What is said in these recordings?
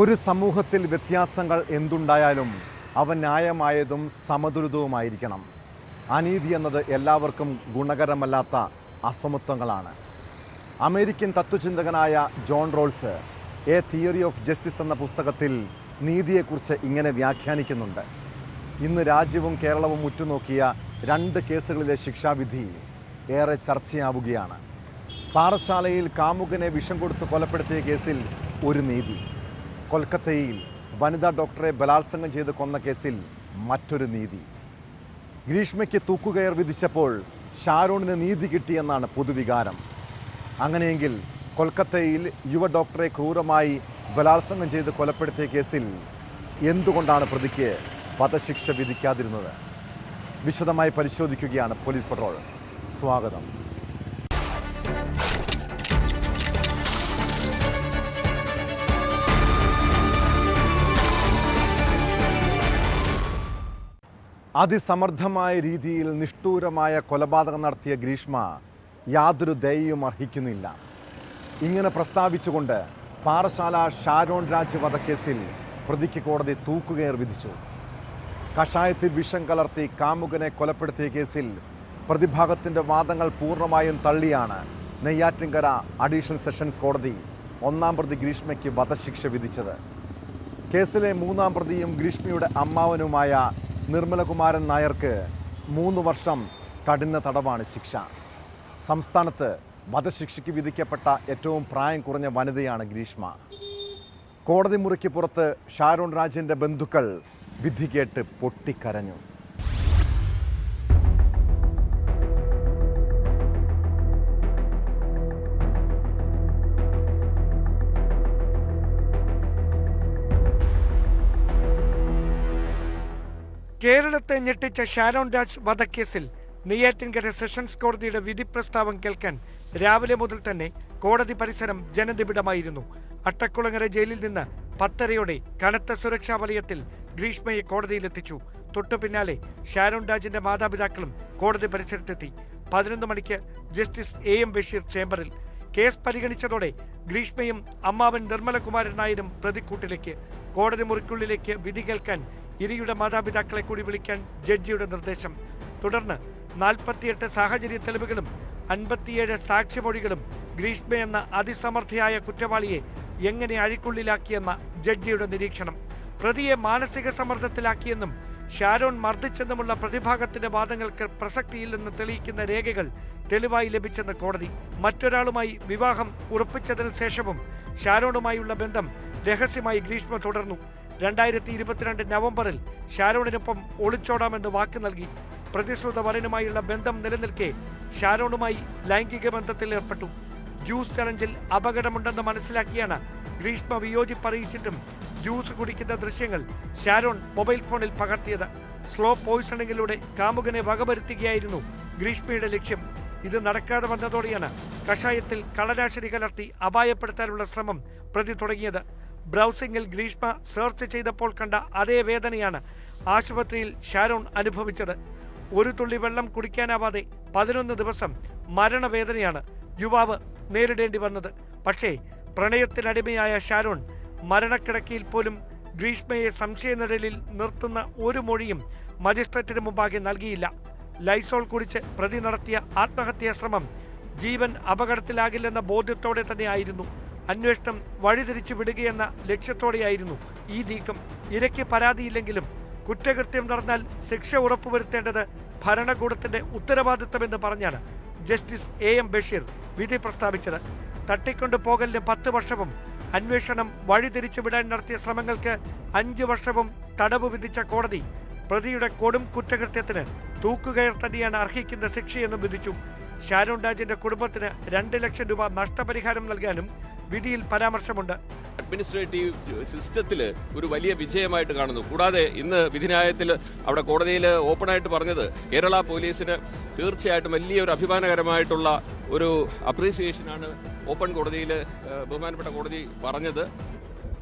ഒരു സമൂഹത്തിൽ വ്യത്യാസങ്ങൾ എന്തുണ്ടായാലും അവ ന്യായമായതും സമതുലിതവുമായിരിക്കണം. അനീതി എന്നത് എല്ലാവർക്കും ഗുണകരമല്ലാത്ത അസമത്വങ്ങളാണ്. അമേരിക്കൻ തത്വചിന്തകനായ John Rawls a theory of justice എന്ന പുസ്തകത്തിൽ നീതിയെക്കുറിച്ച് ഇങ്ങനെ വ്യാഖ്യാനിക്കുന്നുണ്ട്. ഇന്ന് രാജ്യവും കേരളവും ഉറ്റുനോക്കിയ 2 കേസുകളിലെ ശിക്ഷാവിധി ഏറെ ചർച്ചയാവുകയാണ്. പാറശാലയിൽ കാമുകനെ വിഷം കൊടുത്ത് കൊലപ്പെടുത്തിയ കേസിൽ ഒരു നീതി, കൊൽക്കത്തയിൽ വനിതാ ഡോക്ടറെ ബലാത്സംഗം ചെയ്ത് കൊന്ന കേസിൽ മറ്റൊരു നീതി, ഗ്രീഷ്മയ്ക്ക് തൂക്കുകയർ വിധിച്ചപ്പോൾ ഷാരോണിന് നീതി കിട്ടിയെന്നാണ് പൊതുവികാരം. അങ്ങനെയെങ്കിൽ കൊൽക്കത്തയിൽ യുവ ഡോക്ടറെ ക്രൂരമായി ബലാത്സംഗം ചെയ്ത് കൊലപ്പെടുത്തിയ കേസിൽ എന്തുകൊണ്ടാണ് പ്രതിക്ക് വധശിക്ഷ വിധിക്കാതിരുന്നത്? വിശദമായി പരിശോധിക്കുകയാണ് പോലീസ് പട്രോൾ. സ്വാഗതം. അതിസമർത്ഥമായ രീതിയിൽ നിഷ്ഠൂരമായ കൊലപാതകം നടത്തിയ ഗ്രീഷ്മ യാതൊരു ദയയും അർഹിക്കുന്നില്ല. ഇങ്ങനെ പ്രസ്താവിച്ചുകൊണ്ട് പാറശാല ഷാരോൺ രാജ് വധക്കേസിൽ പ്രതിക്ക് കോടതി തൂക്കുകയർ വിധിച്ചു. കഷായത്തിൽ വിഷം കലർത്തി കാമുകനെ കൊലപ്പെടുത്തിയ കേസിൽ പ്രതിഭാഗത്തിൻ്റെ വാദങ്ങൾ പൂർണ്ണമായും തള്ളിയാണ് നെയ്യാറ്റിൻകര അഡീഷണൽ സെഷൻസ് കോടതി 1-ാം പ്രതി ഗ്രീഷ്മയ്ക്ക് വധശിക്ഷ വിധിച്ചത്. കേസിലെ 3-ാം പ്രതിയും ഗ്രീഷ്മയുടെ അമ്മാവനുമായ നിർമ്മലകുമാരൻ നായർക്ക് 3 വർഷം കഠിന തടവാണ് ശിക്ഷ. സംസ്ഥാനത്ത് വധശിക്ഷയ്ക്ക് വിധിക്കപ്പെട്ട ഏറ്റവും പ്രായം കുറഞ്ഞ വനിതയാണ് ഗ്രീഷ്മ. കോടതി മുറിക്ക് പുറത്ത് ഷാരോൺ രാജിൻ്റെ ബന്ധുക്കൾ വിധി കേട്ട് പൊട്ടിക്കരഞ്ഞു. കേരളത്തെ ഞെട്ടിച്ച ഷാരോൺ രാജ് വധക്കേസിൽ നെയ്യാറ്റിൻകര സെഷൻസ് കോടതിയുടെ വിധി പ്രസ്താവം കേൾക്കാൻ രാവിലെ മുതൽ തന്നെ കോടതി പരിസരം ജനനിബിഡമായിരുന്നു. അട്ടക്കുളങ്ങര ജയിലിൽ നിന്ന് 10:30 കനത്ത സുരക്ഷാ വലയത്തിൽ ഗ്രീഷ്മയെ കോടതിയിലെത്തിച്ചു. തൊട്ടു പിന്നാലെ ഷാരോൺ രാജിന്റെ മാതാപിതാക്കളും കോടതി പരിസരത്തെത്തി. 11 മണിക്ക് ജസ്റ്റിസ് AM ബഷീർ ചേംബറിൽ. കേസ് പരിഗണിച്ചതോടെ ഗ്രീഷ്മയും അമ്മാവൻ നിർമ്മലകുമാരൻ നായരും പ്രതിക്കൂട്ടിലേക്ക്. കോടതി മുറിക്കുള്ളിലേക്ക് വിധി കേൾക്കാൻ ഇരിയുടെ മാതാപിതാക്കളെ കൂടി വിളിക്കാൻ ജഡ്ജിയുടെ നിർദ്ദേശം. തുടർന്ന് 48 സാഹചര്യ തെളിവുകളും 57 സാക്ഷിമൊഴികളും ഗ്രീഷ്മ എന്ന അതിസമർത്ഥയായ കുറ്റവാളിയെ എങ്ങനെ അഴിക്കുള്ളിലാക്കിയെന്ന ജഡ്ജിയുടെ നിരീക്ഷണം. പ്രതിയെ മാനസിക സമ്മർദ്ദത്തിലാക്കിയെന്നും ഷാരോൺ മർദ്ദിച്ചെന്നുമുള്ള പ്രതിഭാഗത്തിന്റെ വാദങ്ങൾക്ക് പ്രസക്തിയില്ലെന്ന് തെളിയിക്കുന്ന രേഖകൾ തെളിവായി ലഭിച്ചെന്ന് കോടതി. മറ്റൊരാളുമായി വിവാഹം ഉറപ്പിച്ചതിനു ശേഷവും ഷാരോണുമായുള്ള ബന്ധം രഹസ്യമായി ഗ്രീഷ്മ തുടർന്നു. 2022 നവംബറിൽ ഷാരോണിനൊപ്പം ഒളിച്ചോടാമെന്ന് വാക്ക് നൽകി. പ്രതിശ്രുത വരനുമായുള്ള ബന്ധം നിലനിൽക്കെ ഷാരോണുമായി ലൈംഗിക ബന്ധത്തിൽ ഏർപ്പെട്ടു. ജ്യൂസ് ചലഞ്ചിൽ അപകടമുണ്ടെന്ന് മനസ്സിലാക്കിയാണ് ഗ്രീഷ്മ വിയോജിപ്പറിയിച്ചിട്ടും ജ്യൂസ് കുടിക്കുന്ന ദൃശ്യങ്ങൾ ഷാരോൺ മൊബൈൽ ഫോണിൽ പകർത്തിയത്. സ്ലോ പോയിസണിങ്ങിലൂടെ കാമുകനെ വകവരുത്തുകയായിരുന്നു ഗ്രീഷ്മയുടെ ലക്ഷ്യം. ഇത് നടക്കാതെ വന്നതോടെയാണ് കഷായത്തിൽ കളനാശിനി കലർത്തി അപായപ്പെടുത്താനുള്ള ശ്രമം പ്രതി തുടങ്ങിയത്. ബ്രൗസിംഗിൽ ഗ്രീഷ്മ സെർച്ച് ചെയ്തപ്പോൾ കണ്ട അതേ വേദനയാണ് ആശുപത്രിയിൽ ഷാരോൺ അനുഭവിച്ചത്. ഒരു തുള്ളി വെള്ളം കുടിക്കാനാവാതെ 11 ദിവസം മരണവേദനയാണ് യുവാവ് നേരിടേണ്ടി വന്നത്. പക്ഷേ പ്രണയത്തിനടിമയായ ഷാരോൺ മരണക്കിടക്കയിൽ പോലും ഗ്രീഷ്മയെ സംശയനിഴലിൽ നിർത്തുന്ന ഒരു മൊഴിയും മജിസ്ട്രേറ്റിന് മുമ്പാകെ നൽകിയില്ല. ലൈസോൾ കുടിച്ച് പ്രതി നടത്തിയ ആത്മഹത്യാ ശ്രമം ജീവൻ അപകടത്തിലാകില്ലെന്ന ബോധ്യത്തോടെ തന്നെയായിരുന്നു. അന്വേഷണം വഴിതിരിച്ചു വിടുകയെന്ന ലക്ഷ്യത്തോടെയായിരുന്നു ഈ നീക്കം. ഇരയ്ക്ക് പരാതിയില്ലെങ്കിലും കുറ്റകൃത്യം നടന്നാൽ ശിക്ഷ ഉറപ്പുവരുത്തേണ്ടത് ഭരണകൂടത്തിന്റെ ഉത്തരവാദിത്തമെന്ന് പറഞ്ഞാണ് ജസ്റ്റിസ് AM ബഷീർ വിധി പ്രസ്താവിച്ചത്. തട്ടിക്കൊണ്ടു പോകലിന് 10 വർഷവും അന്വേഷണം വഴിതിരിച്ചു വിടാൻ നടത്തിയ ശ്രമങ്ങൾക്ക് 5 വർഷവും തടവ് വിധിച്ച കോടതി പ്രതിയുടെ കൊടും കുറ്റകൃത്യത്തിന് തൂക്കുകയർ തന്നെയാണ് അർഹിക്കുന്ന ശിക്ഷയെന്നും വിധിച്ചു. ഷാരോൺ രാജിന്റെ കുടുംബത്തിന് 2 ലക്ഷം രൂപ നഷ്ടപരിഹാരം നൽകാനും വിധിയിൽ പരാമർശമുണ്ട്. അഡ്മിനിസ്ട്രേറ്റീവ് സിസ്റ്റത്തിൽ ഒരു വലിയ വിജയമായിട്ട് കാണുന്നു. കൂടാതെ ഇന്ന് വിധിന്യായത്തിൽ അവിടെ കോടതിയിൽ ഓപ്പണായിട്ട് പറഞ്ഞത് കേരള പോലീസിന് തീർച്ചയായിട്ടും വലിയൊരു അഭിമാനകരമായിട്ടുള്ള ഒരു അപ്രീസിയേഷനാണ് ഓപ്പൺ കോടതിയിൽ ബഹുമാനപ്പെട്ട കോടതി പറഞ്ഞത്.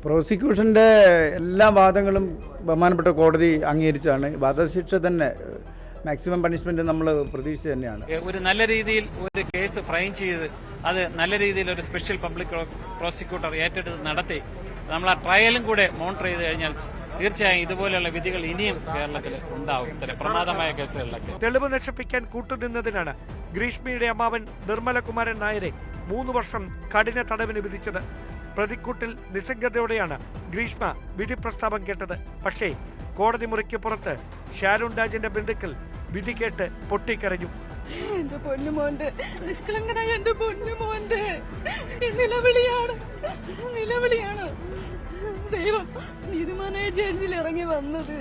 പ്രോസിക്യൂഷൻ്റെ എല്ലാ വാദങ്ങളും ബഹുമാനപ്പെട്ട കോടതി അംഗീകരിച്ചാണ്. വധശിക്ഷ തന്നെ മാക്സിമം പണിഷ്മെന്റ് നമ്മൾ പ്രതീക്ഷ തന്നെയാണ്. ഒരു നല്ല രീതിയിൽ ഒരു കേസ് ഫ്രെയിം ചെയ്ത് അത് നല്ല രീതിയിൽ ഒരു സ്പെഷ്യൽ പബ്ലിക് പ്രോസിക്യൂട്ടർ ഏറ്റെടുത്ത് നടത്തി നമ്മൾ ആ ട്രയലും കൂടെ മോണിറ്റർ ചെയ്ത് കഴിഞ്ഞാൽ തീർച്ചയായും ഇതുപോലെയുള്ള വിധികൾ ഇനിയും കേരളത്തിൽ ഉണ്ടാവും. ഇത്തരം പ്രമാദമായ കേസുകളിലൊക്കെ തെളിവ് നശിപ്പിക്കാൻ കൂട്ടുനിന്നതിനാണ് ഗ്രീഷ്മയുടെ അമ്മാവൻ നിർമ്മലകുമാരൻ നായരെ 3 വർഷം കഠിന തടവിന് വിധിച്ചത്. പ്രതിക്കൂട്ടിൽ നിസ്സംഗതയോടെയാണ് ഗ്രീഷ്മ വിധി പ്രസ്താവം കേട്ടത്. പക്ഷേ കോടതി മുറിക്ക് പുറത്ത് ഷാരോൺ രാജിന്റെ ബന്ധുക്കൾ വിധി കേട്ട് പൊട്ടിക്കരഞ്ഞു. എന്റെ പൊന്നുമോന്റെ നിഷ്കളങ്കനായ എന്റെ പൊന്നുമോന്റെ നിലവിളിയാണ്. ദൈവം നീതിമാനായ ജഡ്ജിൽ ഇറങ്ങി വന്നത്.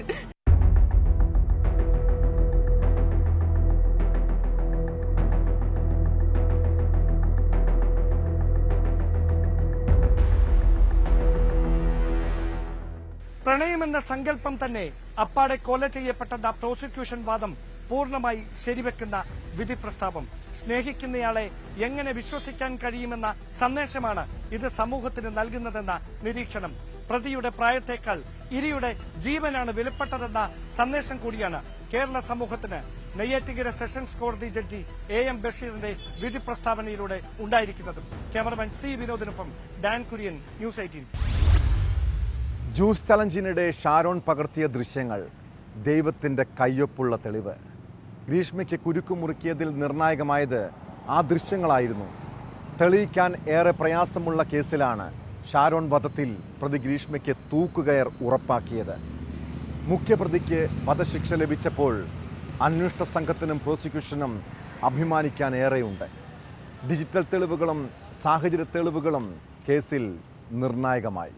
പ്രണയമെന്ന സങ്കല്പം തന്നെ അപ്പാടെ കൊല ചെയ്യപ്പെട്ടെന്ന പ്രോസിക്യൂഷൻ വാദം പൂർണ്ണമായി ശരിവെക്കുന്ന വിധി പ്രസ്താവം. സ്നേഹിക്കുന്നയാളെ എങ്ങനെ വിശ്വസിക്കാൻ കഴിയുമെന്ന സന്ദേശമാണ് ഇത് സമൂഹത്തിന് നൽകുന്നതെന്ന നിരീക്ഷണം. പ്രതിയുടെ പ്രായത്തേക്കാൾ ഇരയുടെ ജീവനാണ് വിലപ്പെട്ടതെന്ന സന്ദേശം കൂടിയാണ് കേരള സമൂഹത്തിന് നെയ്യാറ്റിൻകര സെഷൻസ് കോടതി ജഡ്ജി AM ബഷീറിന്റെ വിധി പ്രസ്താവനയിലൂടെ ഉണ്ടായിരിക്കുന്നതും. ക്യാമറമാൻ C വിനോദിനൊപ്പം ഡാൻ കുര്യൻ, ന്യൂസ് 18. ജ്യൂസ് ചലഞ്ചിനിടെ ഷാരോൺ പകർത്തിയ ദൃശ്യങ്ങൾ ദൈവത്തിൻ്റെ കയ്യൊപ്പുള്ള തെളിവ്. ഗ്രീഷ്മയ്ക്ക് കുരുക്കുമുറുക്കിയതിൽ നിർണായകമായത് ആ ദൃശ്യങ്ങളായിരുന്നു. തെളിയിക്കാൻ ഏറെ പ്രയാസമുള്ള കേസിലാണ് ഷാരോൺ വധത്തിൽ പ്രതി ഗ്രീഷ്മയ്ക്ക് തൂക്കുകയർ ഉറപ്പാക്കിയത്. മുഖ്യപ്രതിക്ക് വധശിക്ഷ ലഭിച്ചപ്പോൾ അന്വേഷണ സംഘത്തിനും പ്രോസിക്യൂഷനും അഭിമാനിക്കാൻ ഏറെയുണ്ട്. ഡിജിറ്റൽ തെളിവുകളും സാഹചര്യ തെളിവുകളും കേസിൽ നിർണായകമായി.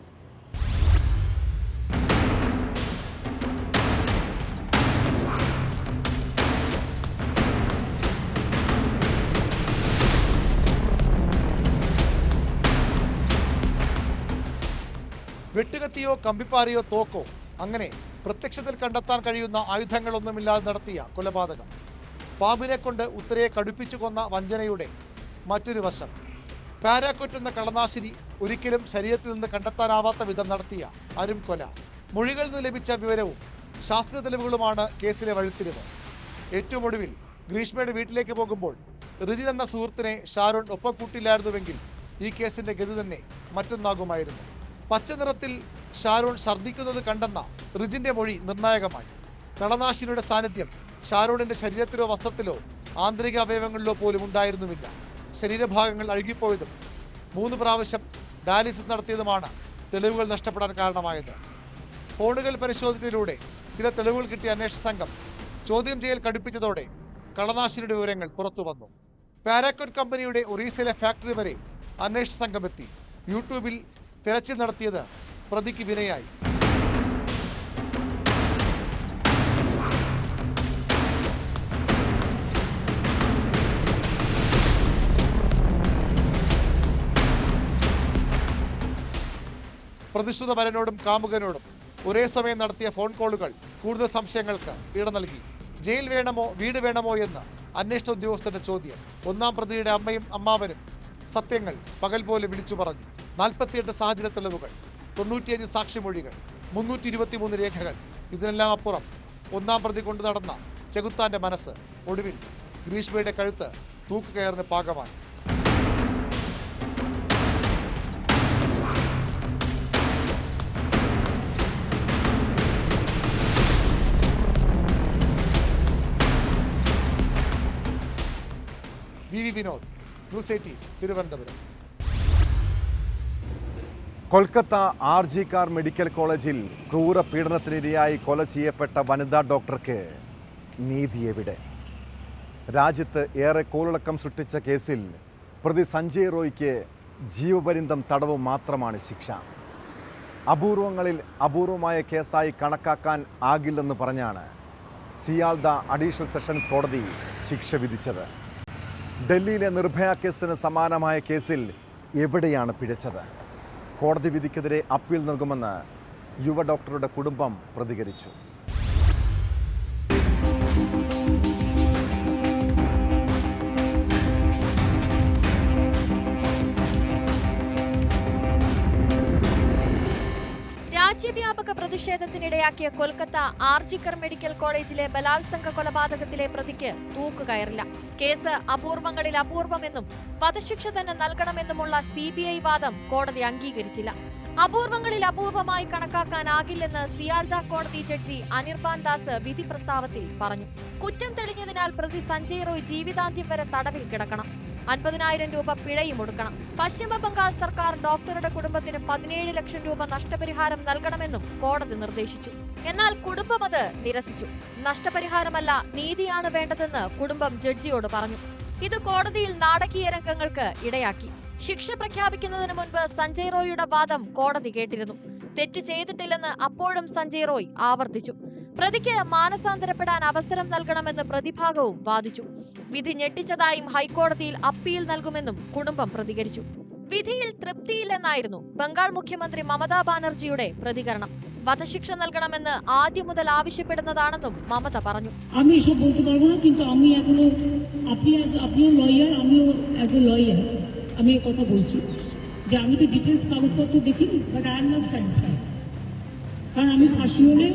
വെട്ടുകത്തിയോ കമ്പിപ്പാരയോ തോക്കോ അങ്ങനെ പ്രത്യക്ഷത്തിൽ കണ്ടെത്താൻ കഴിയുന്ന ആയുധങ്ങളൊന്നുമില്ലാതെ നടത്തിയ കൊലപാതകം. പാമ്പിനെ കൊണ്ട് ഉത്തരയെ കടുപ്പിച്ചു കൊന്ന വഞ്ചനയുടെ മറ്റൊരു വശം. പാരാക്കൊറ്റ് എന്ന കളനാശിനി ഒരിക്കലും ശരീരത്തിൽ നിന്ന് കണ്ടെത്താനാവാത്ത വിധം നടത്തിയ അരും കൊല. മൊഴികളിൽ നിന്ന് ലഭിച്ച വിവരവും ശാസ്ത്രീയ തെളിവുകളുമാണ് കേസിലെ വഴിത്തിരിവ്. ഏറ്റവും ഒടുവിൽ ഗ്രീഷ്മയുടെ വീട്ടിലേക്ക് പോകുമ്പോൾ റിജിൻ എന്ന സുഹൃത്തിനെ ഷാരോൺ ഒപ്പം കൂട്ടില്ലായിരുന്നുവെങ്കിൽ ഈ കേസിന്റെ ഗതി തന്നെ മറ്റൊന്നാകുമായിരുന്നു. പച്ച നിറത്തിൽ ഷാരോൺ ഛർദ്ദിക്കുന്നത് കണ്ടെന്ന റിജിന്റെ മൊഴി നിർണായകമായി. കളനാശിനിയുടെ സാന്നിധ്യം ഷാരോണിന്റെ ശരീരത്തിലോ വസ്ത്രത്തിലോ ആന്തരിക അവയവങ്ങളിലോ പോലും ഉണ്ടായിരുന്നുമില്ല. ശരീരഭാഗങ്ങൾ അഴുകിപ്പോയതും 3 പ്രാവശ്യം ഡയാലിസിസ് നടത്തിയതുമാണ് തെളിവുകൾ നഷ്ടപ്പെടാൻ കാരണമായത്. ഫോണുകൾ പരിശോധിച്ചതിലൂടെ ചില തെളിവുകൾ കിട്ടിയ അന്വേഷണ സംഘം ചോദ്യം ചെയ്യൽ കടുപ്പിച്ചതോടെ കളനാശിനിയുടെ വിവരങ്ങൾ പുറത്തു വന്നു. പാരാക്കോറ്റ് കമ്പനിയുടെ ഒറീസയിലെ ഫാക്ടറി വരെ അന്വേഷണ സംഘം എത്തി. യൂട്യൂബിൽ തെരച്ചിൽ നടത്തിയത് പ്രതിക്ക് വിനയായി. പ്രതിശ്രുത വരനോടും കാമുകനോടും ഒരേ സമയം നടത്തിയ ഫോൺ കോളുകൾ കൂടുതൽ സംശയങ്ങൾക്ക് ഇട നൽകി. ജയിൽ വേണമോ വീട് വേണമോ എന്ന് അന്വേഷണ ഉദ്യോഗസ്ഥന്റെ ചോദ്യം. 1-ാം പ്രതിയുടെ അമ്മയും അമ്മാവനും സത്യങ്ങൾ പകൽ പോലെ വിളിച്ചു പറഞ്ഞു. 48 സാഹചര്യ തെളിവുകൾ, 95 സാക്ഷിമൊഴികൾ, 323 രേഖകൾ. ഇതിനെല്ലാം അപ്പുറം 1-ാം പ്രതി കൊണ്ടു നടന്ന ചെകുത്താന്റെ മനസ്സ്. ഒടുവിൽ ഗ്രീഷ്മയുടെ കഴുത്ത് തൂക്കുകയറിന് പാകമായി. VV Vinod, news 18, Thiruvananthapuram. Kolkata RG car medical കോളേജിൽ ക്രൂര പീഡനത്തിനിരയായി കൊല ചെയ്യപ്പെട്ട വനിതാ ഡോക്ടർക്ക് നീതി എവിടെ? രാജ്യത്ത് ഏറെ കോളിളക്കം സൃഷ്ടിച്ച കേസിൽ പ്രതി സഞ്ജയ് റോയ്ക്ക് ജീവപര്യന്തം തടവ് മാത്രമാണ് ശിക്ഷ. അപൂർവങ്ങളിൽ അപൂർവമായ കേസായി കണക്കാക്കാൻ ആകില്ലെന്ന് പറഞ്ഞാണ് സിയാൽദ അഡീഷണൽ സെഷൻസ് കോടതി ശിക്ഷ വിധിച്ചത്. ഡൽഹിയിലെ നിർഭയ കേസിന് സമാനമായ കേസിൽ എവിടെയാണ് പിഴച്ചത്? കോടതി വിധിക്കെതിരെ അപ്പീൽ നൽകുമെന്ന് യുവ ഡോക്ടറുടെ കുടുംബം പ്രതികരിച്ചു. രാജ്യവ്യാപക പ്രതിഷേധത്തിനിടയാക്കിയ കൊൽക്കത്ത RG കാർ മെഡിക്കൽ കോളേജിലെ ബലാത്സംഗ കൊലപാതകത്തിലെ പ്രതിക്ക് തൂക്കുകയറില്ല. കേസ് അപൂർവങ്ങളിൽ അപൂർവമെന്നും വധശിക്ഷ തന്നെ നൽകണമെന്നുമുള്ള CBI വാദം കോടതി അംഗീകരിച്ചില്ല. അപൂർവങ്ങളിൽ അപൂർവമായി കണക്കാക്കാനാകില്ലെന്ന് സിയാൽദ കോടതി ജഡ്ജി അനിർബാൻ ദാസ് വിധി പ്രസ്താവത്തിൽ പറഞ്ഞു. കുറ്റം തെളിഞ്ഞതിനാൽ പ്രതി സഞ്ജയ് റോയ് ജീവിതാന്ത്യം വരെ തടവിൽ കിടക്കണം. 50,000 രൂപ പിഴയും ഒടുക്കണം. പശ്ചിമ ബംഗാൾ സർക്കാർ ഡോക്ടറുടെ കുടുംബത്തിന് 17 ലക്ഷം രൂപ നഷ്ടപരിഹാരം നൽകണമെന്നും കോടതി നിർദ്ദേശിച്ചു. എന്നാൽ കുടുംബം അത് നിരസിച്ചു. നഷ്ടപരിഹാരമല്ല, നീതിയാണ് വേണ്ടതെന്ന് കുടുംബം ജഡ്ജിയോട് പറഞ്ഞു. ഇത് കോടതിയിൽ നാടകീയ രംഗങ്ങൾക്ക് ഇടയാക്കി. ശിക്ഷ പ്രഖ്യാപിക്കുന്നതിന് മുൻപ് സഞ്ജയ് റോയിയുടെ വാദം കോടതി കേട്ടിരുന്നു. തെറ്റ് ചെയ്തിട്ടില്ലെന്ന് അപ്പോഴും സഞ്ജയ് റോയ് ആവർത്തിച്ചു. പ്രതിക്ക് മാനസാന്തരപ്പെടാൻ അവസരം നൽകണമെന്ന് പ്രതിഭാഗവും വാദിച്ചു. വിധി ഞെട്ടിച്ചതായും ഹൈക്കോടതിയിൽ അപ്പീൽ നൽകുമെന്നും കുടുംബം പ്രതികരിച്ചു. വിധിയിൽ തൃപ്തിയില്ലെന്നായിരുന്നു ബംഗാൾ മുഖ്യമന്ത്രി മമതാ ബാനർജിയുടെ പ്രതികരണം. വധശിക്ഷ നൽകണമെന്ന് ആദ്യം മുതൽ ആവശ്യപ്പെടുന്നതാണെന്നും മമത പറഞ്ഞു. আমি কথা বলছি যে আমি তো ডিটেইলস কাগজপত্র দেখিনি, but I am not satisfied, কারণ আমি ফাঁসি হলে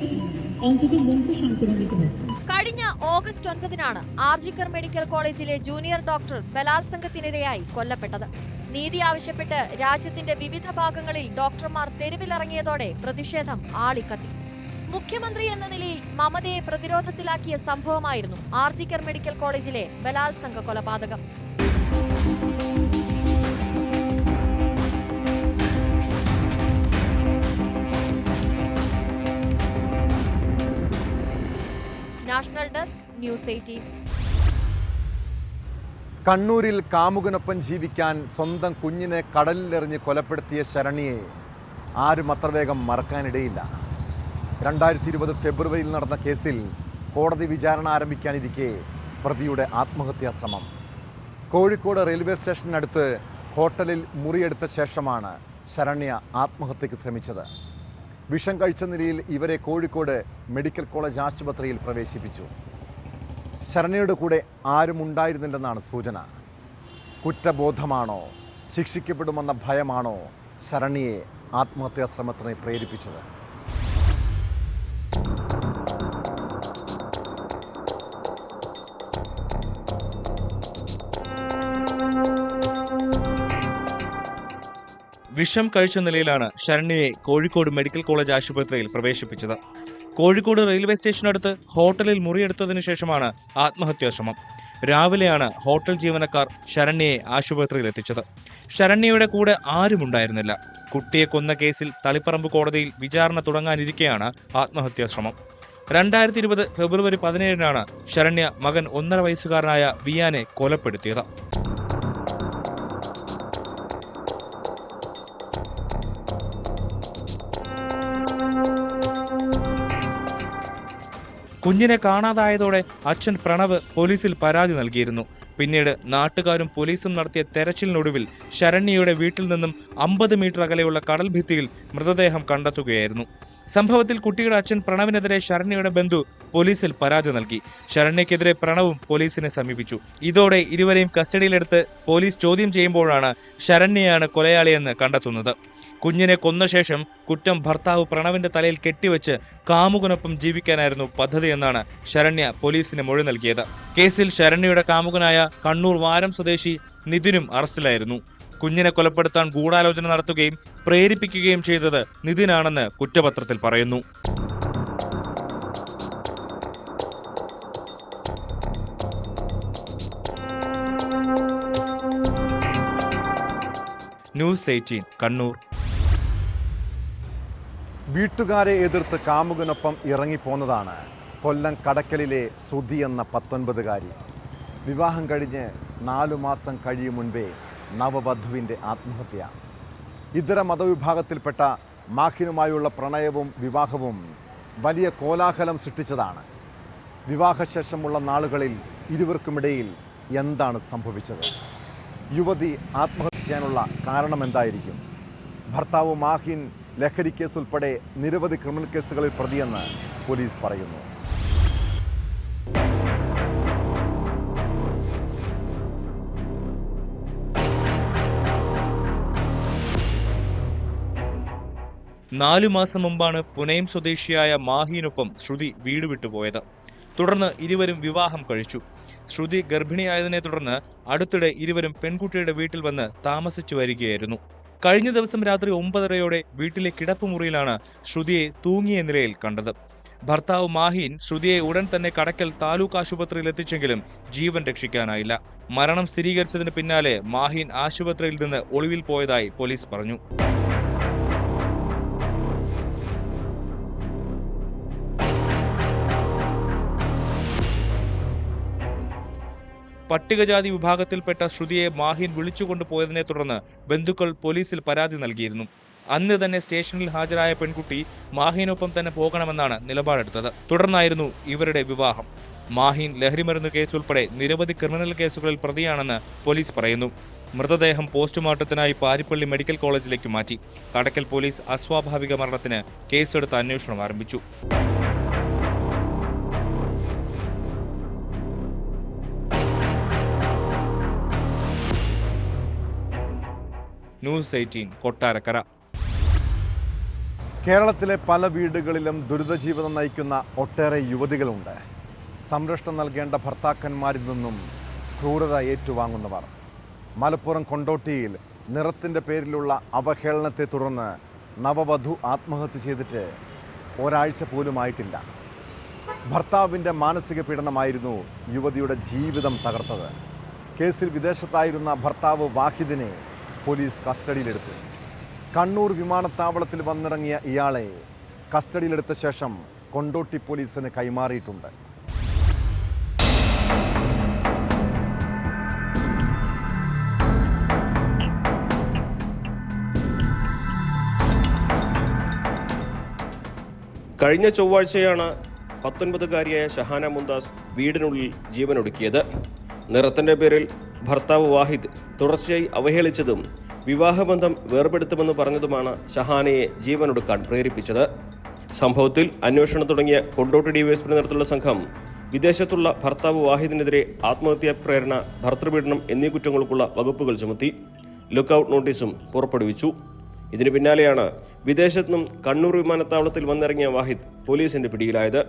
অন্তত মনকে সান্ত্বনা দিতে পারবো. കഴിഞ്ഞ ഓഗസ്റ്റ് 9-നാണ് ആർജിക്കർ മെഡിക്കൽ കോളേജിലെ ജൂനിയർ ഡോക്ടർ ബലാത്സംഗത്തിനിരയായി കൊല്ലപ്പെട്ടത്. നീതി ആവശ്യപ്പെട്ട് രാജ്യത്തിന്റെ വിവിധ ഭാഗങ്ങളിൽ ഡോക്ടർമാർ തെരുവിലിറങ്ങിയതോടെ പ്രതിഷേധം ആളിക്കത്തി. മുഖ്യമന്ത്രി എന്ന നിലയിൽ മമതയെ പ്രതിരോധത്തിലാക്കിയ സംഭവമായിരുന്നു ആർജിക്കർ മെഡിക്കൽ കോളേജിലെ ബലാത്സംഗ കൊലപാതകം. National desk, news 18. കണ്ണൂരിൽ കാമുകനൊപ്പം ജീവിക്കാൻ സ്വന്തം കുഞ്ഞിനെ കടലിലെറിഞ്ഞ് കൊലപ്പെടുത്തിയ ശരണ്യയെ ആരും അത്ര വേഗം മറക്കാനിടയില്ല. 2020 ഫെബ്രുവരിയിൽ നടന്ന കേസിൽ കോടതി വിചാരണ ആരംഭിക്കാനിരിക്കെ പ്രതിയുടെ ആത്മഹത്യാ ശ്രമം. കോഴിക്കോട് റെയിൽവേ സ്റ്റേഷനടുത്ത് ഹോട്ടലിൽ മുറിയെടുത്ത ശേഷമാണ് ശരണ്യ ആത്മഹത്യക്ക് ശ്രമിച്ചത്. വിഷം കഴിച്ച നിലയിൽ ഇവരെ കോഴിക്കോട് മെഡിക്കൽ കോളേജ് ആശുപത്രിയിൽ പ്രവേശിപ്പിച്ചു. ശരണ്യയുടെ കൂടെ ആരും ഉണ്ടായിരുന്നില്ലെന്നാണ് സൂചന. കുറ്റബോധമാണോ, ശിക്ഷിക്കപ്പെടുമെന്ന ഭയമാണോ ശരണ്യയെ ആത്മഹത്യാ ശ്രമത്തിന് പ്രേരിപ്പിച്ചത്? വിഷം കഴിച്ച നിലയിലാണ് ശരണ്യയെ കോഴിക്കോട് മെഡിക്കൽ കോളേജ് ആശുപത്രിയിൽ പ്രവേശിപ്പിച്ചത്. കോഴിക്കോട് റെയിൽവേ സ്റ്റേഷനടുത്ത് ഹോട്ടലിൽ മുറിയെടുത്തതിനു ശേഷമാണ് ആത്മഹത്യാ ശ്രമം. രാവിലെയാണ് ഹോട്ടൽ ജീവനക്കാർ ശരണ്യയെ ആശുപത്രിയിൽ എത്തിച്ചത്. ശരണ്യയുടെ കൂടെ ആരുമുണ്ടായിരുന്നില്ല. കുട്ടിയെ കൊന്ന കേസിൽ തളിപ്പറമ്പ് കോടതിയിൽ വിചാരണ തുടങ്ങാനിരിക്കെയാണ് ആത്മഹത്യാ ശ്രമം. 2020 ഫെബ്രുവരി 17-നാണ് ശരണ്യ മകൻ 1.5 വയസ്സുകാരനായ വിയാനെ കൊലപ്പെടുത്തിയത്. കുഞ്ഞിനെ കാണാതായതോടെ അച്ഛൻ പ്രണവ് പോലീസിൽ പരാതി നൽകിയിരുന്നു. പിന്നീട് നാട്ടുകാരും പോലീസും നടത്തിയ തെരച്ചിലിനൊടുവിൽ ശരണ്യയുടെ വീട്ടിൽ നിന്നും 50 മീറ്റർ അകലെയുള്ള കടൽ ഭിത്തിയിൽ മൃതദേഹം കണ്ടെത്തുകയായിരുന്നു. സംഭവത്തിൽ കുട്ടിയുടെ അച്ഛൻ പ്രണവിനെതിരെ ശരണ്യയുടെ ബന്ധു പോലീസിൽ പരാതി നൽകി. ശരണ്യക്കെതിരെ പ്രണവും പോലീസിനെ സമീപിച്ചു. ഇതോടെ ഇരുവരെയും കസ്റ്റഡിയിലെടുത്ത് പോലീസ് ചോദ്യം ചെയ്യുമ്പോഴാണ് ശരണ്യയാണ് കൊലയാളിയെന്ന് കണ്ടെത്തുന്നത്. കുഞ്ഞിനെ കൊന്ന ശേഷം കുറ്റം ഭർത്താവ് പ്രണവിന്റെ തലയിൽ കെട്ടിവെച്ച് കാമുകനൊപ്പം ജീവിക്കാനായിരുന്നു പദ്ധതിയെന്നാണ് ശരണ്യ പോലീസിന് മൊഴി നൽകിയത്. കേസിൽ ശരണ്യയുടെ കാമുകനായ കണ്ണൂർ വാരം സ്വദേശി നിതിനും അറസ്റ്റിലായിരുന്നു. കുഞ്ഞിനെ കൊലപ്പെടുത്താൻ ഗൂഢാലോചന നടത്തുകയും പ്രേരിപ്പിക്കുകയും ചെയ്തത് നിതിനാണെന്ന് കുറ്റപത്രത്തിൽ പറയുന്നു. ന്യൂസ് 18 കണ്ണൂർ. വീട്ടുകാരെ എതിർത്ത് കാമുകനൊപ്പം ഇറങ്ങിപ്പോന്നതാണ് കൊല്ലം കടക്കലിലെ ശ്രുതി എന്ന 19-കാരി. വിവാഹം കഴിഞ്ഞ് 4 മാസം കഴിയും മുൻപേ നവവധുവിൻ്റെ ആത്മഹത്യ. ഇതര മതവിഭാഗത്തിൽപ്പെട്ട മാഹിനുമായുള്ള പ്രണയവും വിവാഹവും വലിയ കോലാഹലം സൃഷ്ടിച്ചതാണ്. വിവാഹശേഷമുള്ള നാളുകളിൽ ഇരുവർക്കുമിടയിൽ എന്താണ് സംഭവിച്ചത്? യുവതി ആത്മഹത്യ ചെയ്യാനുള്ള കാരണമെന്തായിരിക്കും? ഭർത്താവ് മാഹിൻ ലഹരി കേസ് ഉൾപ്പെടെ നിരവധി ക്രിമിനൽ കേസുകളിൽ പ്രതിയെന്ന് പോലീസ് പറയുന്നു. നാലു മാസം മുമ്പാണ് പുനയം സ്വദേശിയായ മാഹിനൊപ്പം ശ്രുതി വീട് വിട്ടുപോയത്. തുടർന്ന് ഇരുവരും വിവാഹം കഴിച്ചു. ശ്രുതി ഗർഭിണിയായതിനെ തുടർന്ന് അടുത്തിടെ ഇരുവരും പെൺകുട്ടിയുടെ വീട്ടിൽ വന്ന് താമസിച്ചു വരികയായിരുന്നു. കഴിഞ്ഞ ദിവസം രാത്രി 9:30 വീട്ടിലെ കിടപ്പുമുറിയിലാണ് ശ്രുതിയെ തൂങ്ങിയ നിലയിൽ കണ്ടത്. ഭർത്താവ് മാഹീൻ ശ്രുതിയെ ഉടൻ തന്നെ കടക്കൽ താലൂക്ക് ആശുപത്രിയിൽ എത്തിച്ചെങ്കിലും ജീവൻ രക്ഷിക്കാനായില്ല. മരണം സ്ഥിരീകരിച്ചതിന് പിന്നാലെ മാഹീൻ ആശുപത്രിയിൽ നിന്ന് ഒളിവിൽ പോയതായി പോലീസ് പറഞ്ഞു. പട്ടികജാതി വിഭാഗത്തിൽപ്പെട്ട ശ്രുതിയെ മാഹീൻ വിളിച്ചുകൊണ്ടുപോയതിനെ തുടർന്ന് ബന്ധുക്കൾ പോലീസിൽ പരാതി നൽകിയിരുന്നു. അന്ന് തന്നെ സ്റ്റേഷനിൽ ഹാജരായ പെൺകുട്ടി മാഹീനൊപ്പം തന്നെ പോകണമെന്നാണ് നിലപാടെടുത്തത്. തുടർന്നായിരുന്നു ഇവരുടെ വിവാഹം. മാഹീൻ ലഹരിമരുന്ന് കേസ് ഉൾപ്പെടെ നിരവധി ക്രിമിനൽ കേസുകളിൽ പ്രതിയാണെന്ന് പോലീസ് പറയുന്നു. മൃതദേഹം പോസ്റ്റ്മോർട്ടത്തിനായി പാരിപ്പള്ളി മെഡിക്കൽ കോളേജിലേക്ക് മാറ്റി. കടക്കൽ പോലീസ് അസ്വാഭാവിക മരണത്തിന് കേസെടുത്ത് അന്വേഷണം ആരംഭിച്ചു. ന്യൂസ് 18 കൊട്ടാരക്കര. കേരളത്തിലെ പല വീടുകളിലും ദുരിതജീവിതം നയിക്കുന്ന ഒട്ടേറെ യുവതികളുണ്ട്. സംരക്ഷണം നൽകേണ്ട ഭർത്താക്കന്മാരിൽ നിന്നും ക്രൂരത ഏറ്റുവാങ്ങുന്നവർ. മലപ്പുറം കൊണ്ടോട്ടിയിൽ നിറത്തിൻ്റെ പേരിലുള്ള അവഹേളനത്തെ തുടർന്ന് നവവധു ആത്മഹത്യ ചെയ്തിട്ട് ഒരാഴ്ച പോലുമായിട്ടില്ല. ഭർത്താവിൻ്റെ മാനസിക പീഡനമായിരുന്നു യുവതിയുടെ ജീവിതം തകർത്തത്. കേസിൽ വിദേശത്തായിരുന്ന ഭർത്താവ് വാഹിദിനെ പോലീസ് കസ്റ്റഡിയിലെടുത്തു. കണ്ണൂർ വിമാനത്താവളത്തിൽ വന്നിറങ്ങിയ ഇയാളെ കസ്റ്റഡിയിലെടുത്ത ശേഷം കൊണ്ടോട്ടി പോലീസിന് കൈമാറിയിട്ടുണ്ട്. കഴിഞ്ഞ ചൊവ്വാഴ്ചയാണ് 19-കാരിയായ ഷഹാന മുംതാസ് വീടിനുള്ളിൽ ജീവനൊടുക്കിയത്. നിറത്തിന്റെ പേരിൽ ഭർത്താവ് വാഹിദ് തുടർച്ചയായി അവഹേളിച്ചതും വിവാഹബന്ധം വേർപെടുത്തുമെന്ന് പറഞ്ഞതുമാണ് ഷഹാനയെ ജീവനൊടുക്കാൻ പ്രേരിപ്പിച്ചത്. സംഭവത്തിൽ അന്വേഷണം തുടങ്ങിയ കൊണ്ടോട്ടി ഡിവൈഎസ്പിയുടെ നേതൃത്വത്തിലുള്ള സംഘം വിദേശത്തുള്ള ഭർത്താവ് വാഹിദിനെതിരെ ആത്മഹത്യാ പ്രേരണ, ഭർതൃപീഡനം എന്നീ കുറ്റങ്ങൾക്കുള്ള വകുപ്പുകൾ ചുമത്തി. ലുക്കൌട്ട് നോട്ടീസും പുറപ്പെടുവിച്ചു. ഇതിനു പിന്നാലെയാണ് വിദേശത്തുനിന്നും കണ്ണൂർ വിമാനത്താവളത്തിൽ വന്നിറങ്ങിയ വാഹിദ് പോലീസിന്റെ പിടിയിലായത്.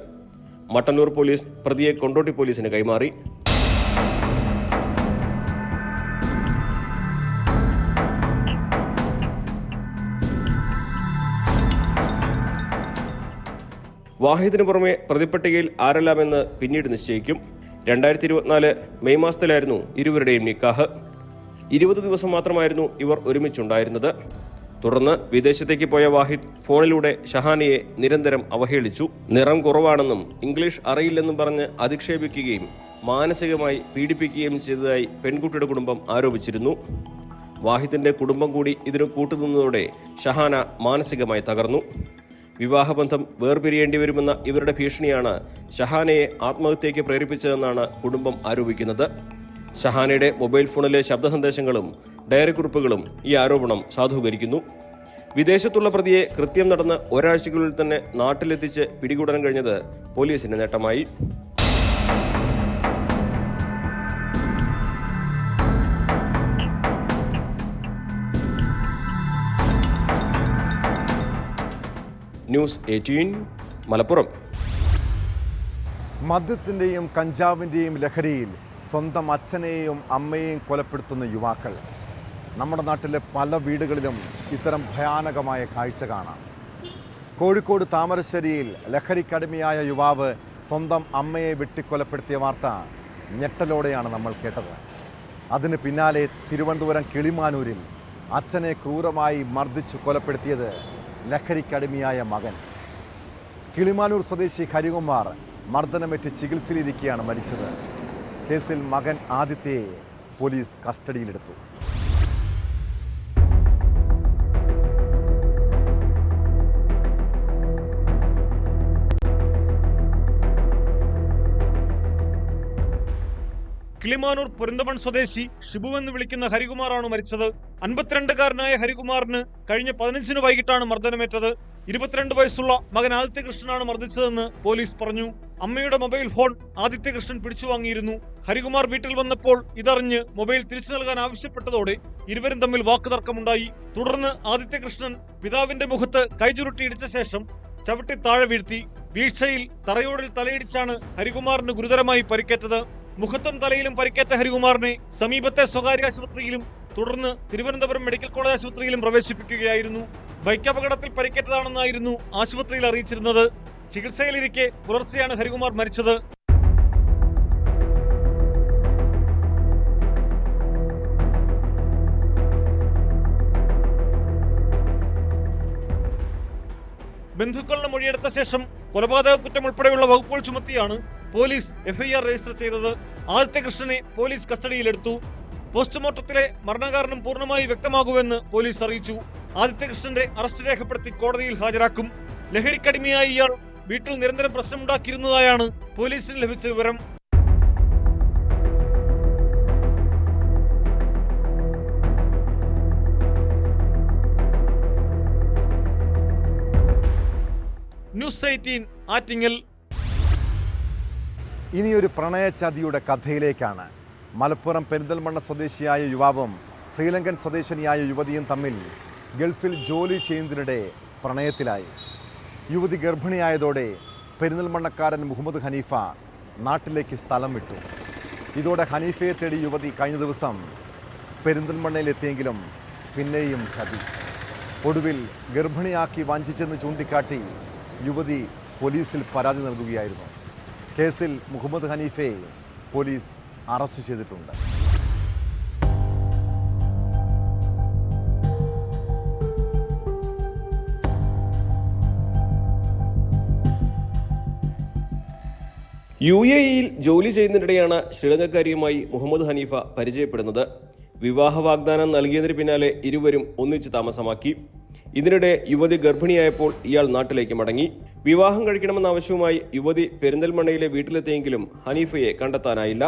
മട്ടന്നൂർ പോലീസ് പ്രതിയെ കൊണ്ടോട്ടി പോലീസിന് കൈമാറി. വാഹിദിന് പുറമെ പ്രതിപ്പട്ടികയിൽ ആരെല്ലാമെന്ന് പിന്നീട് നിശ്ചയിക്കും. 2024 മെയ് മാസത്തിലായിരുന്നു ഇരുവരുടെയും നിക്കാഹ്. 20 ദിവസം മാത്രമായിരുന്നു ഇവർ ഒരുമിച്ചുണ്ടായിരുന്നത്. തുടർന്ന് വിദേശത്തേക്ക് പോയ വാഹിദ് ഫോണിലൂടെ ഷഹാനയെ നിരന്തരം അവഹേളിച്ചു. നിറം കുറവാണെന്നും ഇംഗ്ലീഷ് അറിയില്ലെന്നും പറഞ്ഞ് അധിക്ഷേപിക്കുകയും മാനസികമായി പീഡിപ്പിക്കുകയും ചെയ്തതായി പെൺകുട്ടിയുടെ കുടുംബം ആരോപിച്ചിരുന്നു. വാഹിദിന്റെ കുടുംബം കൂടി ഇതിന് കൂട്ടുനിന്നതോടെ ഷഹാന മാനസികമായി തകർന്നു. വിവാഹബന്ധം വേർപിരിയേണ്ടി വരുമെന്ന ഇവരുടെ ഭീഷണിയാണ് ഷഹാനയെ ആത്മഹത്യയ്ക്ക് പ്രേരിപ്പിച്ചതെന്നാണ് കുടുംബം ആരോപിക്കുന്നത്. ഷഹാനയുടെ മൊബൈൽ ഫോണിലെ ശബ്ദ സന്ദേശങ്ങളും ഡയറി കുറിപ്പുകളും ഈ ആരോപണം സാധൂകരിക്കുന്നു. വിദേശത്തുള്ള പ്രതിയെ കൃത്യം നടന്ന് ഒരാഴ്ചയ്ക്കുള്ളിൽ തന്നെ നാട്ടിലെത്തിച്ച് പിടികൂടാൻ കഴിഞ്ഞത് പോലീസിന് നേട്ടമായി. ന്യൂസ് 18 മലപ്പുറം. മദ്യത്തിൻ്റെയും കഞ്ചാവിൻ്റെയും ലഹരിയിൽ സ്വന്തം അച്ഛനെയും അമ്മയെയും കൊലപ്പെടുത്തുന്ന യുവാക്കൾ. നമ്മുടെ നാട്ടിലെ പല വീടുകളിലും ഇത്തരം ഭയാനകമായ കാഴ്ച കാണാം. കോഴിക്കോട് താമരശ്ശേരിയിൽ ലഹരിക്കടിമയായ യുവാവ് സ്വന്തം അമ്മയെ വെട്ടിക്കൊലപ്പെടുത്തിയ വാർത്ത ഞെട്ടലോടെയാണ് നമ്മൾ കേട്ടത്. അതിന് പിന്നാലെ തിരുവനന്തപുരം കിളിമാനൂരിൽ അച്ഛനെ ക്രൂരമായി മർദ്ദിച്ചു കൊലപ്പെടുത്തിയത് ലഹരിക്കടിമയായ മകൻ. കിളിമാനൂർ സ്വദേശി ഹരികുമാർ മർദ്ദനമേറ്റ് ചികിത്സയിലിരിക്കെയാണ് മരിച്ചത്. കേസിൽ മകൻ ആദിത്യയെ പോലീസ് കസ്റ്റഡിയിലെടുത്തു. കിളിമാനൂർ പൊരുന്തമൺ സ്വദേശി ഷിബു എന്ന് വിളിക്കുന്ന ഹരികുമാറാണ് മരിച്ചത്. 52-കാരനായ ഹരികുമാറിന് കഴിഞ്ഞ 15-ന് വൈകിട്ടാണ് മർദ്ദനമേറ്റത്. 22 വയസ്സുള്ള മകൻ ആദിത്യകൃഷ്ണനാണ് മർദ്ദിച്ചതെന്ന് പോലീസ് പറഞ്ഞു. അമ്മയുടെ മൊബൈൽ ഫോൺ ആദിത്യകൃഷ്ണൻ പിടിച്ചുവാങ്ങിയിരുന്നു. ഹരികുമാർ വീട്ടിൽ വന്നപ്പോൾ ഇതറിഞ്ഞ് മൊബൈൽ തിരിച്ചു നൽകാൻ ആവശ്യപ്പെട്ടതോടെ ഇരുവരും തമ്മിൽ വാക്കുതർക്കമുണ്ടായി. തുടർന്ന് ആദിത്യകൃഷ്ണൻ പിതാവിന്റെ മുഖത്ത് കൈചുരുട്ടി ഇടിച്ച ശേഷം ചവിട്ടി താഴെ വീഴ്ത്തി. വീഴ്ചയിൽ തറയോടിൽ തലയിടിച്ചാണ് ഹരികുമാറിന് ഗുരുതരമായി പരിക്കേറ്റത്. മുഖത്തും തലയിലും പരിക്കേറ്റ ഹരികുമാറിനെ സമീപത്തെ സ്വകാര്യ ആശുപത്രിയിലും തുടർന്ന് തിരുവനന്തപുരം മെഡിക്കൽ കോളേജ് ആശുപത്രിയിലും പ്രവേശിപ്പിക്കുകയായിരുന്നു. ബൈക്ക് അപകടത്തിൽ പരിക്കേറ്റതാണെന്നായിരുന്നു ആശുപത്രിയിൽ അറിയിച്ചിരുന്നത്. ചികിത്സയിലിരിക്കെ പുലർച്ചെയാണ് ഹരികുമാർ മരിച്ചത്. ബന്ധുക്കളുടെ മൊഴിയെടുത്ത ശേഷം കൊലപാതക കുറ്റം ഉൾപ്പെടെയുള്ള വകുപ്പുകൾ ചുമത്തിയാണ് പോലീസ് എഫ്ഐആർ രജിസ്റ്റർ ചെയ്തത്. ആദിത്യ കൃഷ്ണനെ പോലീസ് കസ്റ്റഡിയിലെടുത്തു. പോസ്റ്റ്മോർട്ടത്തിലെ മരണകാരണം പൂർണ്ണമായി വ്യക്തമാകുമെന്ന് പോലീസ് അറിയിച്ചു. ആദിത്യ കൃഷ്ണന്റെ അറസ്റ്റ് രേഖപ്പെടുത്തി കോടതിയിൽ ഹാജരാക്കും. ലഹരിക്കടിമയായി ഇയാൾ വീട്ടിൽ നിരന്തരം പ്രശ്നമുണ്ടാക്കിയിരുന്നതായാണ് പോലീസിന് ലഭിച്ച വിവരം. ന്യൂസ് 18 ആറ്റിങ്ങൽ. ഇനിയൊരു പ്രണയചതിയുടെ കഥയിലേക്കാണ്. മലപ്പുറം പെരിന്തൽമണ്ണ സ്വദേശിയായ യുവാവും ശ്രീലങ്കൻ സ്വദേശിനിയായ യുവതിയും തമ്മിൽ ഗൾഫിൽ ജോലി ചെയ്യുന്നതിനിടെ പ്രണയത്തിലായി. യുവതി ഗർഭിണിയായതോടെ പെരിന്തൽമണ്ണക്കാരൻ മുഹമ്മദ് ഹനീഫ നാട്ടിലേക്ക് സ്ഥലം വിട്ടു. ഇതോടെ ഹനീഫയെ തേടി യുവതി കഴിഞ്ഞ ദിവസം പെരിന്തൽമണ്ണയിലെത്തിയെങ്കിലും പിന്നെയും ചതി. ഒടുവിൽ ഗർഭിണിയാക്കി വഞ്ചിച്ചെന്ന് ചൂണ്ടിക്കാട്ടി യുവതി പോലീസിൽ പരാതി നൽകുകയായിരുന്നു. കേസിൽ മുഹമ്മദ് ഹനീഫയെ പോലീസ് അറസ്റ്റ് ചെയ്തിട്ടുണ്ട്. UAE-യിൽ ജോലി ചെയ്യുന്നതിനിടെയാണ് ശ്രീലങ്കക്കാരിയുമായി മുഹമ്മദ് ഹനീഫ പരിചയപ്പെടുന്നത്. വിവാഹ വാഗ്ദാനം നൽകിയതിന് പിന്നാലെ ഇരുവരും ഒന്നിച്ച് താമസമാക്കി. ഇതിനിടെ യുവതി ഗർഭിണിയായപ്പോൾ ഇയാൾ നാട്ടിലേക്ക് മടങ്ങി. വിവാഹം കഴിക്കണമെന്ന ആവശ്യവുമായി യുവതി പെരിന്തൽമണ്ണയിലെ വീട്ടിലെത്തിയെങ്കിലും ഹനീഫയെ കണ്ടെത്താനായില്ല.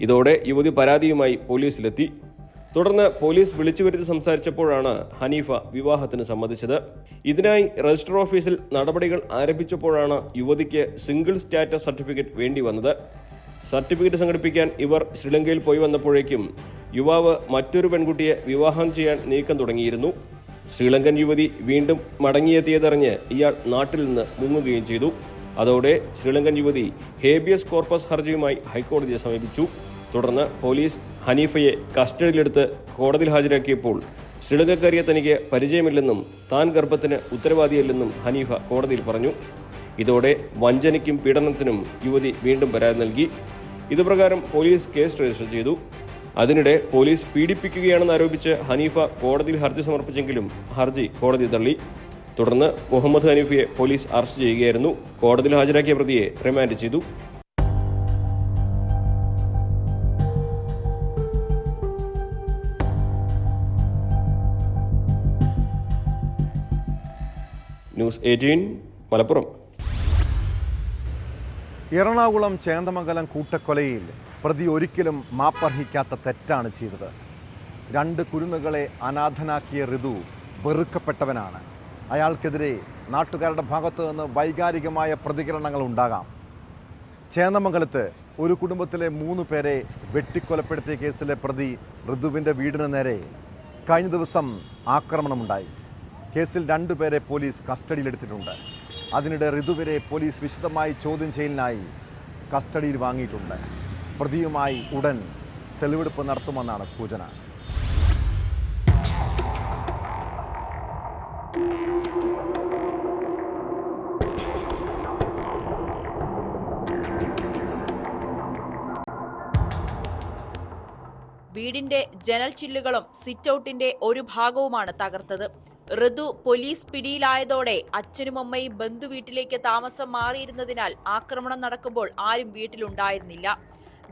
ഇതോടെ യുവതി പരാതിയുമായി പോലീസിലെത്തി. തുടർന്ന് പോലീസ് വിളിച്ചു വരുത്തി സംസാരിച്ചപ്പോഴാണ് ഹനീഫ വിവാഹത്തിന് സമ്മതിച്ചത്. ഇതിനായി രജിസ്റ്റർ ഓഫീസിൽ നടപടികൾ ആരംഭിച്ചപ്പോഴാണ് യുവതിക്ക് സിംഗിൾ സ്റ്റാറ്റസ് സർട്ടിഫിക്കറ്റ് വേണ്ടി വന്നത്. സർട്ടിഫിക്കറ്റ് സംഘടിപ്പിക്കാൻ ഇവർ ശ്രീലങ്കയിൽ പോയി വന്നപ്പോഴേക്കും യുവാവ് മറ്റൊരു പെൺകുട്ടിയെ വിവാഹം ചെയ്യാൻ നീക്കം തുടങ്ങിയിരുന്നു. ശ്രീലങ്കൻ യുവതി വീണ്ടും മടങ്ങിയെത്തിയതറിഞ്ഞ് ഇയാൾ നാട്ടിൽ നിന്ന് മുങ്ങുകയും ചെയ്തു. അതോടെ ശ്രീലങ്കൻ യുവതി ഹേബിയസ് കോർപ്പസ് ഹർജിയുമായി ഹൈക്കോടതിയെ സമീപിച്ചു. തുടർന്ന് പോലീസ് ഹനീഫയെ കസ്റ്റഡിയിലെടുത്ത് കോടതിയിൽ ഹാജരാക്കിയപ്പോൾ ശ്രീലങ്കക്കാരിയെ തനിക്ക് പരിചയമില്ലെന്നും താൻ ഗർഭത്തിന് ഉത്തരവാദിയല്ലെന്നും ഹനീഫ കോടതിയിൽ പറഞ്ഞു. ഇതോടെ വഞ്ചനയ്ക്കും പീഡനത്തിനും യുവതി വീണ്ടും പരാതി നൽകി. ഇതുപ്രകാരം പോലീസ് കേസ് രജിസ്റ്റർ ചെയ്തു. അതിനിടെ പോലീസ് പീഡിപ്പിക്കുകയാണെന്ന് ആരോപിച്ച് ഹനീഫ കോടതിയിൽ ഹർജി സമർപ്പിച്ചെങ്കിലും ഹർജി കോടതി തള്ളി. തുടർന്ന് മുഹമ്മദ് ഹനീഫയെ പോലീസ് അറസ്റ്റ് ചെയ്യുകയായിരുന്നു. കോടതിയിൽ ഹാജരാക്കിയ പ്രതിയെ റിമാൻഡ് ചെയ്തു. ന്യൂസ് 18 മലപ്പുറം. എറണാകുളം ചേന്ദമംഗലം കൂട്ടക്കൊലയിൽ പ്രതി ഒരിക്കലും മാപ്പർഹിക്കാത്ത തെറ്റാണ് ചെയ്തത്. 2 കുരുന്നുകളെ അനാഥനാക്കിയ ഋതു വെറുക്കപ്പെട്ടവനാണ്. അയാൾക്കെതിരെ നാട്ടുകാരുടെ ഭാഗത്തു നിന്ന് വൈകാരികമായ പ്രതികരണങ്ങൾ ഉണ്ടാകാം. ചേന്ദമംഗലത്ത് ഒരു കുടുംബത്തിലെ 3 പേരെ വെട്ടിക്കൊലപ്പെടുത്തിയ കേസിലെ പ്രതി ഋതുവിൻ്റെ വീടിന് നേരെ കഴിഞ്ഞ ദിവസം ആക്രമണമുണ്ടായി. കേസിൽ 2 പേരെ പോലീസ് കസ്റ്റഡിയിലെടുത്തിട്ടുണ്ട്. അതിനിടെ ഋതുവിനെ പോലീസ് വിശദമായി ചോദ്യം ചെയ്യലിനായി കസ്റ്റഡിയിൽ വാങ്ങിയിട്ടുണ്ട്. പ്രതിയുമായി ഉടൻ തെളിവെടുപ്പ് നടത്തുമെന്നാണ് സൂചന. വീടിന്റെ ജനൽ ചില്ലുകളും സിറ്റൌട്ടിന്റെ ഒരു ഭാഗവുമാണ് തകർത്തത്. ഋതു പോലീസ് പിടിയിലായതോടെ അച്ഛനും അമ്മയും ബന്ധുവീട്ടിലേക്ക് താമസം മാറിയിരുന്നതിനാൽ ആക്രമണം നടക്കുമ്പോൾ ആരും വീട്ടിലുണ്ടായിരുന്നില്ല.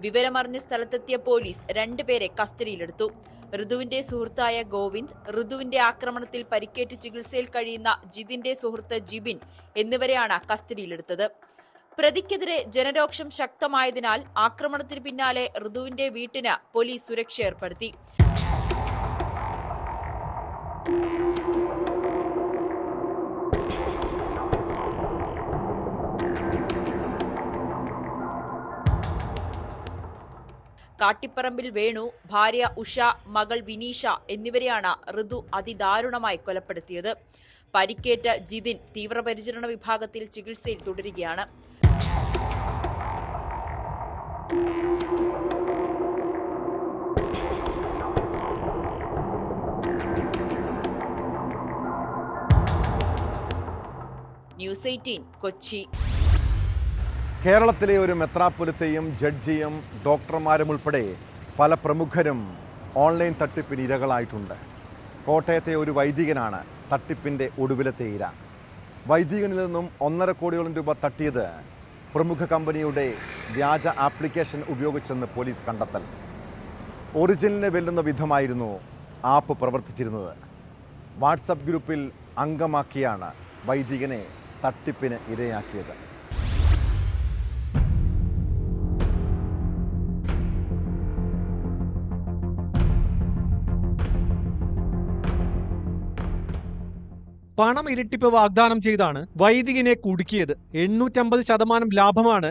വിവരമറിഞ്ഞ് സ്ഥലത്തെത്തിയ പോലീസ് 2 പേരെ കസ്റ്റഡിയിലെടുത്തു. ഋതുവിന്റെ സുഹൃത്തായ ഗോവിന്ദ്, ഋതുവിന്റെ ആക്രമണത്തിൽ പരിക്കേറ്റ് ചികിത്സയിൽ കഴിയുന്ന ജിതിന്റെ സുഹൃത്ത് ജിബിൻ എന്നിവരെയാണ് കസ്റ്റഡിയിലെടുത്തത്. പ്രതിക്കെതിരെ ജനരോക്ഷം ശക്തമായതിനാൽ ആക്രമണത്തിന് പിന്നാലെ ഋതുവിന്റെ വീട്ടിന് പോലീസ് സുരക്ഷ ഏർപ്പെടുത്തി. കാട്ടിപ്പറമ്പിൽ വേണു, ഭാര്യ ഉഷ, മകൾ വിനീഷ എന്നിവരെയാണ് ഋതു അതിദാരുണമായി കൊലപ്പെടുത്തിയത്. പരിക്കേറ്റ ജിതിൻ തീവ്രപരിചരണ വിഭാഗത്തിൽ ചികിത്സയിൽ തുടരുകയാണ്. ന്യൂസ് 18 കൊച്ചി. കേരളത്തിലെ ഒരു മെത്രാപ്പൊലിത്തയും ജഡ്ജിയും ഡോക്ടർമാരും ഉൾപ്പെടെ പല പ്രമുഖരും ഓൺലൈൻ തട്ടിപ്പിന് ഇരകളായിട്ടുണ്ട്. കോട്ടയത്തെ ഒരു വൈദികനാണ് തട്ടിപ്പിൻ്റെ ഒടുവിലത്തെ ഇര. വൈദികനിൽ നിന്നും 1.5 കോടിയോളം രൂപ തട്ടിയത് പ്രമുഖ കമ്പനിയുടെ വ്യാജ ആപ്ലിക്കേഷൻ ഉപയോഗിച്ചെന്ന് പോലീസ് കണ്ടെത്തൽ. ഒറിജിനലിനെ വെല്ലുന്ന വിധമായിരുന്നു ആപ്പ് പ്രവർത്തിച്ചിരുന്നത്. വാട്സപ്പ് ഗ്രൂപ്പിൽ അംഗമാക്കിയാണ് വൈദികനെ തട്ടിപ്പിന് ഇരയാക്കിയത്. പണം ഇരട്ടിപ്പ് വാഗ്ദാനം ചെയ്താണ് വൈദികനെ കുടുക്കിയത്. 850% ലാഭമാണ്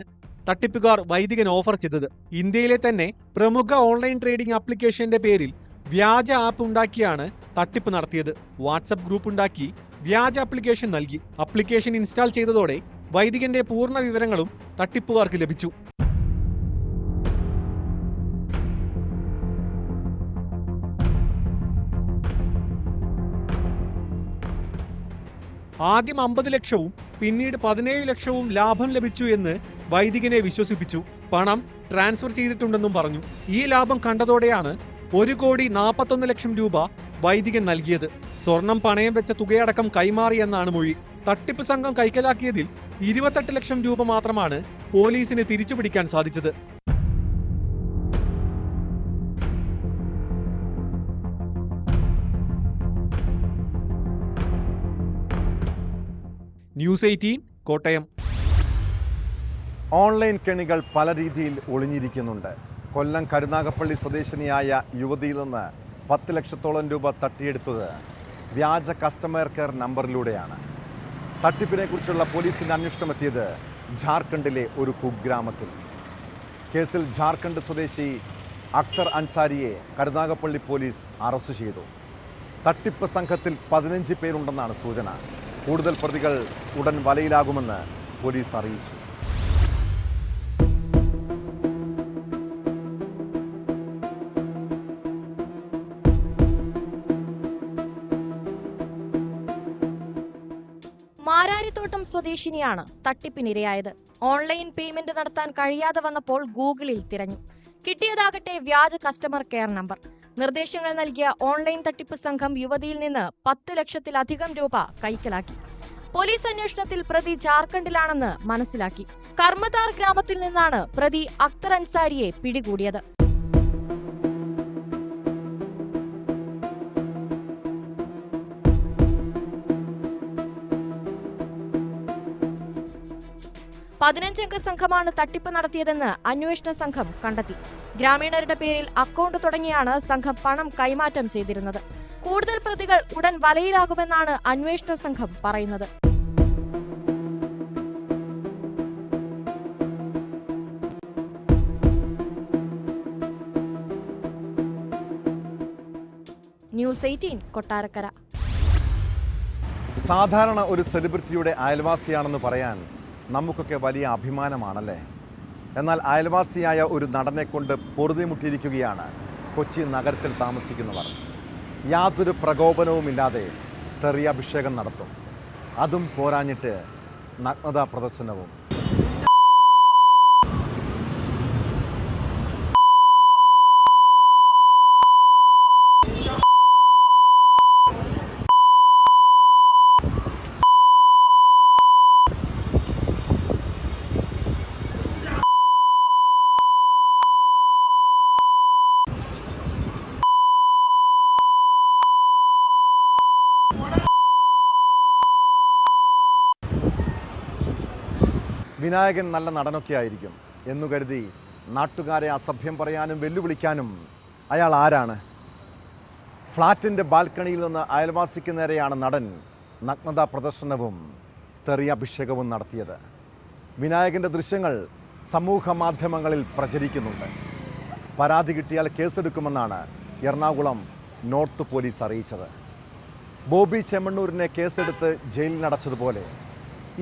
തട്ടിപ്പുകാർ വൈദികൻ ഓഫർ ചെയ്തത്. ഇന്ത്യയിലെ തന്നെ പ്രമുഖ ഓൺലൈൻ ട്രേഡിംഗ് ആപ്ലിക്കേഷന്റെ പേരിൽ വ്യാജ ആപ്പ് ഉണ്ടാക്കിയാണ് തട്ടിപ്പ് നടത്തിയത്. വാട്സപ്പ് ഗ്രൂപ്പ് ഉണ്ടാക്കി വ്യാജ ആപ്ലിക്കേഷൻ നൽകി. ആപ്ലിക്കേഷൻ ഇൻസ്റ്റാൾ ചെയ്തതോടെ വൈദികന്റെ പൂർണ്ണ വിവരങ്ങളും തട്ടിപ്പുകാർക്ക് ലഭിച്ചു. ആദ്യം 50 ലക്ഷവും പിന്നീട് 17 ലക്ഷവും ലാഭം ലഭിച്ചു എന്ന് വൈദികനെ വിശ്വസിപ്പിച്ചു. പണം ട്രാൻസ്ഫർ ചെയ്തിട്ടുണ്ടെന്നും പറഞ്ഞു. ഈ ലാഭം കണ്ടതോടെയാണ് 1,41 ലക്ഷം രൂപ വൈദികൻ നൽകിയത്. സ്വർണം പണയം വെച്ച തുകയടക്കം കൈമാറിയെന്നാണ് മൊഴി. തട്ടിപ്പ് സംഘം കൈക്കലാക്കിയതിൽ 28 ലക്ഷം രൂപ മാത്രമാണ് പോലീസിന് തിരിച്ചുപിടിക്കാൻ സാധിച്ചത്. ന്യൂസ് 18 കോട്ടയം. ഓൺലൈൻ കെണികൾ പല രീതിയിൽ ഒളിഞ്ഞിരിക്കുന്നുണ്ട്. കൊല്ലം കരുനാഗപ്പള്ളി സ്വദേശിനിയായ യുവതിയിൽ നിന്ന് 10 ലക്ഷത്തോളം രൂപ തട്ടിയെടുത്തത് വ്യാജ കസ്റ്റമർ കെയർ നമ്പറിലൂടെയാണ്. തട്ടിപ്പിനെക്കുറിച്ചുള്ള പോലീസിന്റെ അന്വേഷണം എത്തിയത് ജാർഖണ്ഡിലെ ഒരു കുഗ്രാമത്തിൽ. കേസിൽ ജാർഖണ്ഡ് സ്വദേശി അക്തർ അൻസാരിയെ കരുനാഗപ്പള്ളി പോലീസ് അറസ്റ്റ് ചെയ്തു. തട്ടിപ്പ് സംഘത്തിൽ 15 പേരുണ്ടെന്നാണ് സൂചന. കൂടുതൽ പ്രതികൾ ഉടൻ വലയിലാകുമെന്ന് പോലീസ് അറിയിച്ചു. മാരാരിത്തോട്ടം സ്വദേശിനിയാണ് തട്ടിപ്പിനിരയായത്. ഓൺലൈൻ പേയ്മെന്റ് നടത്താൻ കഴിയാതെ വന്നപ്പോൾ ഗൂഗിളിൽ തിരഞ്ഞു. കിട്ടിയതാകട്ടെ വ്യാജ കസ്റ്റമർ കെയർ നമ്പർ. നിർദ്ദേശങ്ങൾ നൽകിയ ഓൺലൈൻ തട്ടിപ്പ് സംഘം യുവതിയിൽ നിന്ന് 10 ലക്ഷത്തിലധികം രൂപ കൈക്കലാക്കി. പോലീസ് അന്വേഷണത്തിൽ പ്രതി ജാർഖണ്ഡിലാണെന്ന് മനസ്സിലാക്കി. കർമ്മതാർ ഗ്രാമത്തിൽ നിന്നാണ് പ്രതി അക്തർ അൻസാരിയെ പിടികൂടിയത്. പതിനഞ്ചംഗ സംഘമാണ് തട്ടിപ്പ് നടത്തിയതെന്ന് അന്വേഷണ സംഘം കണ്ടെത്തി. ഗ്രാമീണരുടെ പേരിൽ അക്കൗണ്ട് തുടങ്ങിയാണ് സംഘം പണം കൈമാറ്റം ചെയ്തിരുന്നത്. കൂടുതൽ പ്രതികൾ ഉടൻ വലയിലാകുമെന്നാണ് അന്വേഷണ സംഘം പറയുന്നത്. ന്യൂസ് 18 കൊട്ടാരക്കര. സാധാരണ ഒരു സെലിബ്രിറ്റിയുടെ അയൽവാസിയാണെന്ന് പറയാൻ നമുക്കൊക്കെ വലിയ അഭിമാനമാണല്ലേ. എന്നാൽ അയൽവാസിയായ ഒരു നടനെ കൊണ്ട് പൊറുതിമുട്ടിയിരിക്കുകയാണ് കൊച്ചി നഗരത്തിൽ താമസിക്കുന്നവർ. യാതൊരു പ്രകോപനവുമില്ലാതെ തെറിയാഭിഷേകം നടത്തും. അതും പോരാഞ്ഞിട്ട് നഗ്നതാ പ്രദർശനവും. വിനായകൻ നല്ല നടനൊക്കെ ആയിരിക്കും എന്നു കരുതി നാട്ടുകാരെ അസഭ്യം പറയാനും വെല്ലുവിളിക്കാനും അയാൾ ആരാണ്? ഫ്ളാറ്റിൻ്റെ ബാൽക്കണിയിൽ നിന്ന് അയൽവാസിക്ക് നേരെയാണ് നടൻ നഗ്നതാ പ്രദർശനവും തെറിയാഭിഷേകവും നടത്തിയത്. വിനായകൻ്റെ ദൃശ്യങ്ങൾ സമൂഹ മാധ്യമങ്ങളിൽ പ്രചരിക്കുന്നുണ്ട്. പരാതി കിട്ടിയാൽ കേസെടുക്കുമെന്നാണ് എറണാകുളം നോർത്ത് പോലീസ് അറിയിച്ചത്. ബോബി ചെമ്മണ്ണൂരിനെ കേസെടുത്ത് ജയിലിനടച്ചതുപോലെ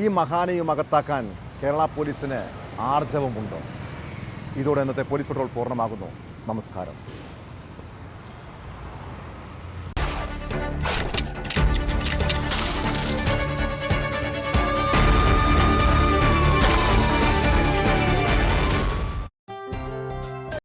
ഈ മഹാനെയും അകത്താക്കാൻ കേരള പോലീസിന് ആർജവമുണ്ടോ? ഇതോടെ ഇന്നത്തെ പോലീസ് പെട്രോൾ പൂർണ്ണമാകുന്നു. നമസ്കാരം.